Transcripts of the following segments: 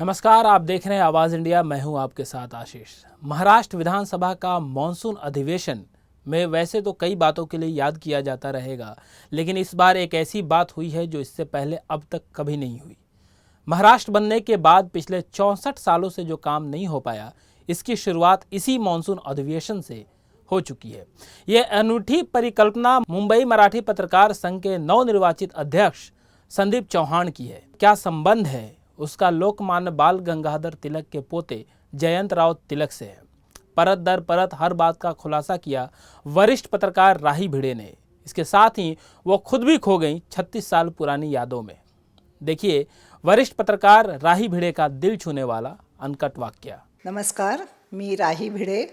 नमस्कार, आप देख रहे हैं आवाज़ इंडिया। मैं हूं आपके साथ आशीष। महाराष्ट्र विधानसभा का मॉनसून अधिवेशन में वैसे तो कई बातों के लिए याद किया जाता रहेगा, लेकिन इस बार एक ऐसी बात हुई है जो इससे पहले अब तक कभी नहीं हुई। महाराष्ट्र बनने के बाद पिछले 64 सालों से जो काम नहीं हो पाया, इसकी शुरुआत इसी मॉनसून अधिवेशन से हो चुकी है। ये अनूठी परिकल्पना मुंबई मराठी पत्रकार संघ के नवनिर्वाचित अध्यक्ष संदीप चौहान की है। क्या संबंध है उसका लोकमान्य बाल गंगाधर तिलक के पोते जयंत राव तिलक से है? परत दर परत हर बात का खुलासा किया वरिष्ठ पत्रकार राही भिड़े ने। इसके साथ ही वो खुद भी खो गई 36 साल पुरानी यादों में। देखिए वरिष्ठ पत्रकार राही भिड़े का दिल छूने वाला अनकट वाक्य। नमस्कार, मी राही भिडे,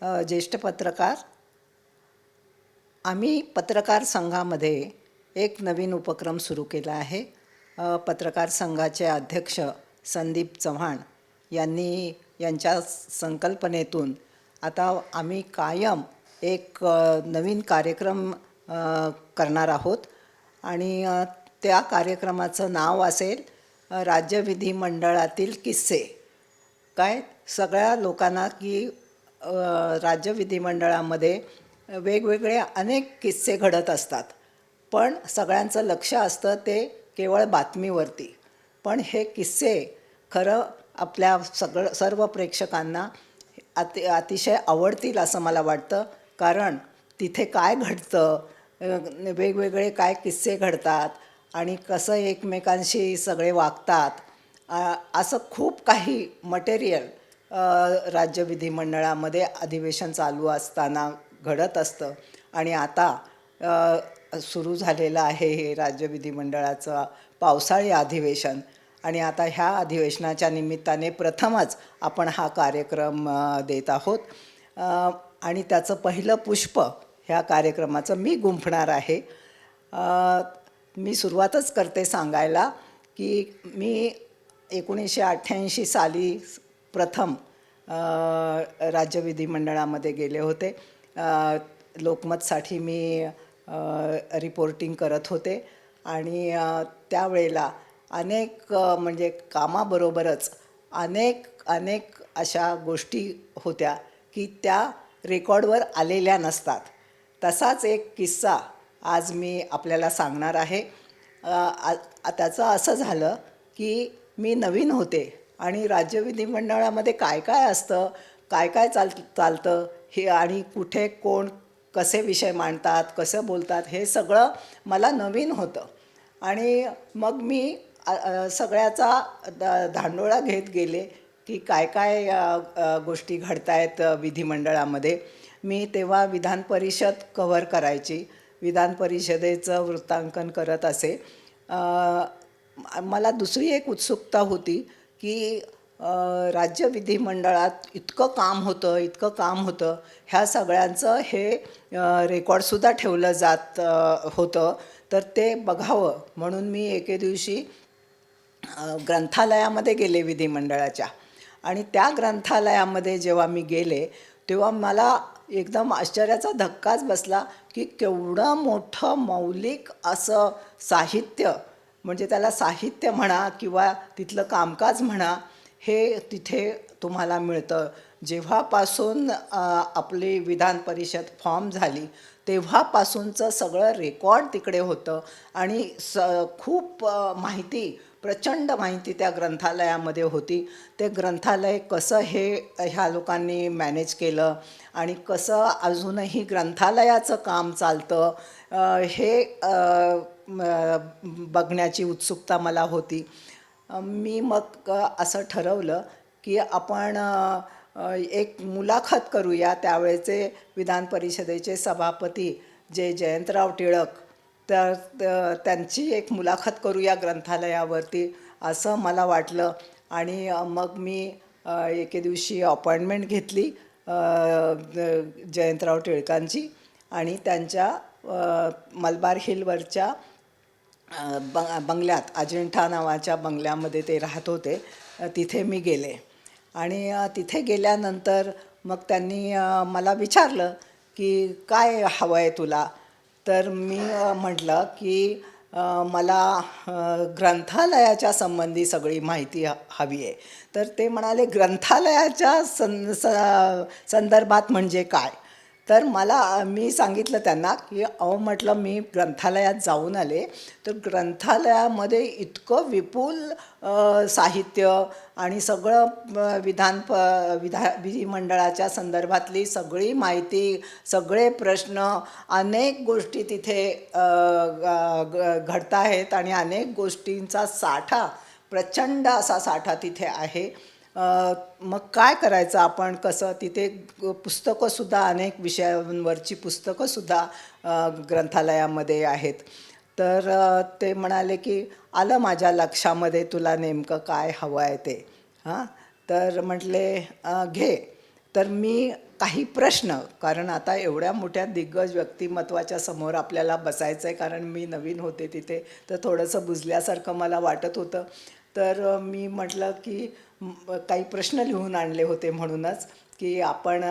ज्येष्ठ पत्रकार। आम्ही पत्रकार संघामध्ये एक नवीन उपक्रम सुरू केला आहे। पत्रकार संघाचे अध्यक्ष संदीप चव्हाण यांच्या संकल्पनेतून आता आम्ही कायम एक नवीन कार्यक्रम करणार आहोत आणि त्या कार्यक्रमाचं नाव असेल राज्य विधिमंडळातील किस्से। काय सगळ्या लोकांना की राज्य विधिमंडळामध्ये वेगवेगळे अनेक किस्से घडत असतात, पण सगळ्यांचं लक्ष असतं ते केवळ बातमीवरती। पण हे किस्से खरं आपल्या सर्व प्रेक्षकांना अतिशय आवडतील असं मला वाटतं, कारण तिथे काय घडतं, वेगवेगळे काय किस्से घडतात आणि कसं एकमेकांशी सगळे वागतात, असं खूप काही मटेरियल राज्य विधिमंडळामध्ये अधिवेशन चालू असताना घडत असतं। आणि आता सुरू झालेलं आहे हे राज्य विधिमंडळाचं पावसाळी अधिवेशन आणि आता ह्या अधिवेशनाच्या निमित्ताने प्रथमच आपण हा कार्यक्रम देत आहोत आणि त्याचं पहिलं पुष्प ह्या कार्यक्रमाचं मी गुंफणार आहे। मी सुरुवातच करते सांगायला की मी 1988 साली प्रथम राज्य विधिमंडळामध्ये गेले होते। लोकमतसाठी मी रिपोर्टिंग करत होते आणि त्यावेळेला अनेक म्हणजे कामाबरोबरच अनेक अशा गोष्टी होत्या की त्या रेकॉर्डवर आलेल्या नसतात। तसाच एक किस्सा आज मी आपल्याला सांगणार आहे। त्याचं असं झालं की मी नवीन होते आणि राज्य विधिमंडळामध्ये काय काय असतं, काय काय चालतं हे आणि कुठे कोण कसे विषय मांडतात, कसं बोलतात, हे सगळं मला नवीन होतं। आणि मग मी सगळ्याचा धांडोळा घेत गेले की काय काय गोष्टी घडत आहेत विधिमंडळामध्ये। मी तेव्हा विधान परिषद कव्हर करायची, विधान परिषदेचं वृत्तांकन करत असे। मला दुसरी एक उत्सुकता होती की राज्य विधिमंडळात इतकं काम होतं, ह्या सगळ्यांचं हे रेकॉर्डसुद्धा ठेवलं जात होतं, तर ते बघावं म्हणून मी एके दिवशी ग्रंथालयामध्ये गेले विधिमंडळाच्या। आणि त्या ग्रंथालयामध्ये जेव्हा मी गेले तेव्हा मला एकदम आश्चर्याचा धक्काच बसला की केवढं मोठं मौलिक असं साहित्य, म्हणजे त्याला साहित्य म्हणा किंवा तिथलं कामकाज म्हणा, हे तिथे तुम्हाला मिळतं। जेव्हापासून आपली विधान परिषद फॉर्म झाली तेव्हापासूनचं सगळं रेकॉर्ड तिकडे होतं आणि खूप प्रचंड माहिती त्या ग्रंथालयामध्ये होती। ते ग्रंथालय कसं ह्या लोकांनी मॅनेज केलं आणि कसं अजूनही ग्रंथालयाचं काम चालतं हे बघण्याची उत्सुकता मला होती। मी मग असं ठरवलं की आपण एक मुलाखत करूया। त्यावेळेचे विधान परिषदेचे सभापती जे जयंतराव टिळक, तर त्यांची एक मुलाखत करूया ग्रंथालयावरती असं मला वाटलं। आणि मग मी एके दिवशी अपॉइंटमेंट घेतली जयंतराव टिळकांची आणि त्यांच्या मलबार हिलवरच्या बंगल्यात, अजिंठा नावाच्या बंगल्यामध्ये ते राहत होते, तिथे मी गेले। आणि तिथे गेल्यानंतर मग त्यांनी मला विचारलं की काय हवं आहे तुला। तर मी म्हटलं की मला ग्रंथालयाच्या संबंधी सगळी माहिती हवी आहे. तर ते म्हणाले ग्रंथालयाच्या संदर्भात म्हणजे काय? तर मी सांगितलं त्यांना की अहो म्हटलं मी ग्रंथालयात जाऊन आले, तर ग्रंथालयामध्ये इतकं विपुल साहित्य आणि सगळं विधिमंडळाच्या संदर्भातली सगळी माहिती, सगळे प्रश्न, अनेक गोष्टी तिथे घडत आहेत आणि अनेक गोष्टींचा साठा, प्रचंड असा साठा तिथे आहे. मग काय करायचं आपण, कसं? तिथे पुस्तकंसुद्धा, अनेक विषयांवरची पुस्तकंसुद्धा ग्रंथालयामध्ये आहेत. तर ते म्हणाले की आलं माझ्या लक्षामध्ये, तुला नेमकं काय हवं आहे ते. तर म्हटले घे. तर मी काही प्रश्न, कारण आता एवढ्या मोठ्या दिग्गज व्यक्तिमत्वाच्या समोर आपल्याला बसायचं आहे, कारण मी नवीन होते तिथे, तर थोडंसं बुजल्यासारखं मला वाटत होतं. तर मी म्हटलं की काही प्रश्न लिहून आणले होते म्हणूनच, की आपण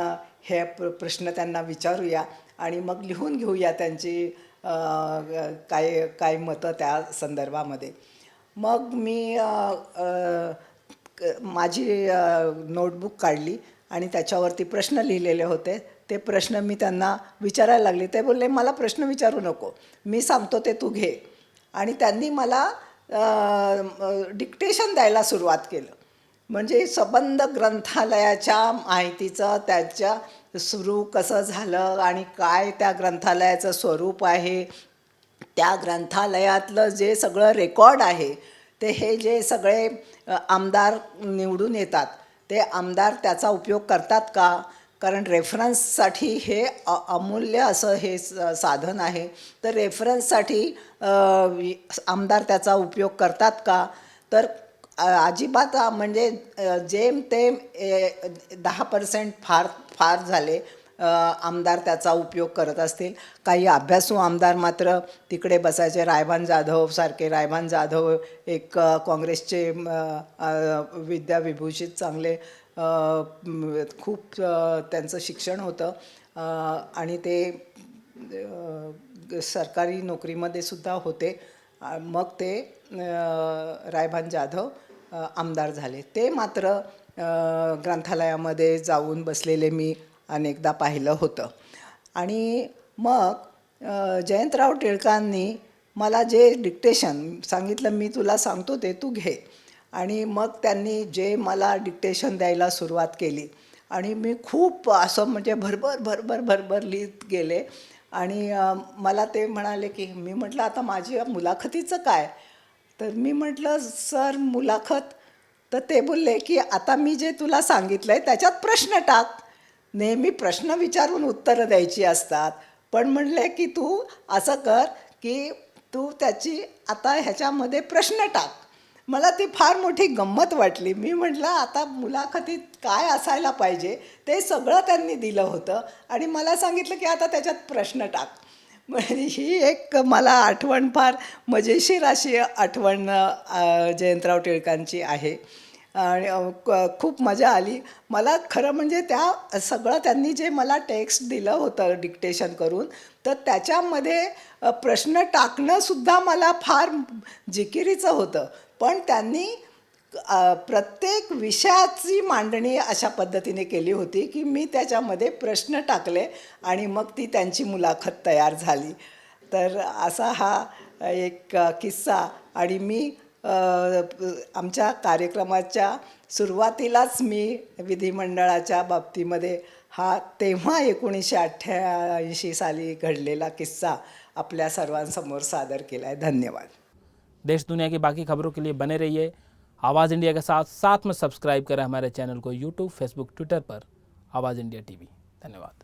हे प्रश्न त्यांना विचारूया आणि मग लिहून घेऊया त्यांची काय मतं त्या संदर्भामध्ये. मग मी माझी नोटबुक काढली आणि त्याच्यावरती प्रश्न लिहिलेले होते. ते प्रश्न मी त्यांना विचारायला लागले. ते बोलले मला प्रश्न विचारू नको, मी सांगतो ते तू घे. आणि त्यांनी मला डिक्टेशन द्यायला सुरुवात केलं. म्हणजे संबंध ग्रंथालयाच्या माहितीचं, त्याच्या सुरू कसं झालं आणि काय त्या ग्रंथालयाचं स्वरूप आहे, त्या ग्रंथालयातलं जे सगळं रेकॉर्ड आहे, ते हे जे सगळे आमदार निवडून येतात, ते आमदार त्याचा उपयोग करतात का? कारण रेफरन्ससाठी हे अमूल्य असं हे साधन आहे. तर रेफरन्ससाठी आमदार त्याचा उपयोग करतात का? तर अजिबात, म्हणजे जेमतेम 10% फार झाले आमदार त्याचा उपयोग करत असतील. काही अभ्यासू आमदार मात्र तिकडे बसायचे. रायभान जाधव सारखे, रायभान जाधव एक काँग्रेसचे विद्याविभूषित चांगले, खूप त्यांचं शिक्षण होतं आणि ते सरकारी नोकरीमध्ये सुद्धा होते. मग ते रायभान जाधव आमदार झाले. ते मात्र ग्रंथालयामध्ये जाऊन बसलेले मी अनेकदा पाहिलं होतं. आणि मग जयंतराव टिळकांनी मला जे डिक्टेशन सांगितलं, मी तुला सांगतो ते तू घे. आणि मग त्यांनी जे मला डिक्टेशन द्यायला सुरुवात केली आणि मी खूप असं म्हणजे भरभर लिहित गेले. आणि मला ते म्हणाले की, मी म्हटलं आता माझी मुलाखतीचं काय? तर मी म्हटलं सर मुलाखत. तर ते बोलले की आता मी जे तुला सांगितलं आहे त्याच्यात प्रश्न टाक. नेहमी प्रश्न विचारून उत्तरं द्यायची असतात, पण म्हणले की तू असं कर की तू त्याची आता ह्याच्यामध्ये प्रश्न टाक. मला ती फार मोठी गंमत वाटली. मी म्हटलं आता मुलाखतीत काय असायला पाहिजे ते सगळं त्यांनी दिलं होतं आणि मला सांगितलं की आता त्याच्यात प्रश्न टाक. म्हणजे ही एक मला आठवण, फार मजेशीर अशी आठवण जयंतराव टिळकांची आहे. आणि खूप मजा आली मला खरं म्हणजे. त्या सगळं त्यांनी जे मला टेक्स्ट दिलं होतं डिक्टेशन करून, तर त्याच्यामध्ये प्रश्न टाकणंसुद्धा मला फार जिकिरीचं होतं. पण त्यांनी प्रत्येक विषयाची मांडणी अशा पद्धतीने केली होती की मी त्याच्यामध्ये प्रश्न टाकले आणि मग ती त्यांची मुलाखत तयार झाली. तर असा हा एक किस्सा. आणि मी आमच्या कार्यक्रमाच्या सुरुवातीलाच मी विधिमंडळाच्या बाबतीमध्ये हा तेव्हा 1988 साली घडलेला किस्सा आपल्या सर्वांसमोर सादर केला आहे. धन्यवाद. देश दुनिया की बाकी खबरों के लिए बने रहिए आवाज़ इंडिया के साथ में सब्सक्राइब करें हमारे चैनल को यूट्यूब, फेसबुक, ट्विटर पर आवाज़ इंडिया टीवी। धन्यवाद।